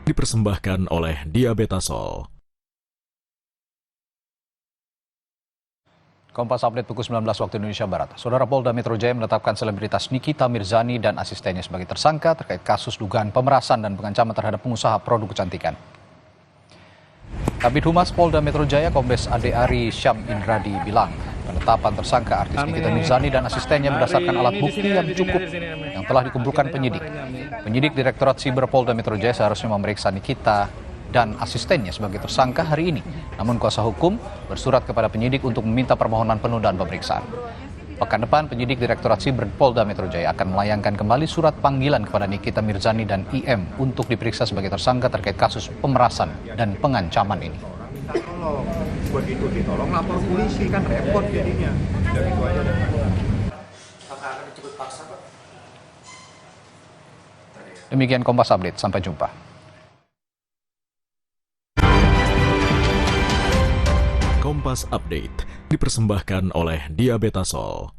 dipersembahkan oleh Diabetasol. Kompas Update pukul 19 waktu Indonesia Barat. Saudara Polda Metro Jaya menetapkan selebritas Nikita Mirzani dan asistennya sebagai tersangka terkait kasus dugaan pemerasan dan pengancaman terhadap pengusaha produk kecantikan. Kabid Humas Polda Metro Jaya Kombes Ade Ari Syam Indradi bilang, penetapan tersangka artis Nikita Mirzani dan asistennya berdasarkan alat bukti yang cukup yang telah dikumpulkan penyidik. Penyidik Direktorat Siber Polda Metro Jaya seharusnya memeriksa Nikita dan asistennya sebagai tersangka hari ini. Namun kuasa hukum bersurat kepada penyidik untuk meminta permohonan penundaan pemeriksaan. Pekan depan, penyidik Direktorat Siber Polda Metro Jaya akan melayangkan kembali surat panggilan kepada Nikita Mirzani dan IM untuk diperiksa sebagai tersangka terkait kasus pemerasan dan pengancaman ini. Tolong, begitu ditolong lapor polisi kan repot jadinya. Dari itu aja. Apakah akan dijemput paksa, Pak? Demikian Kompas Update, sampai jumpa. Kompas Update dipersembahkan oleh Diabetasol.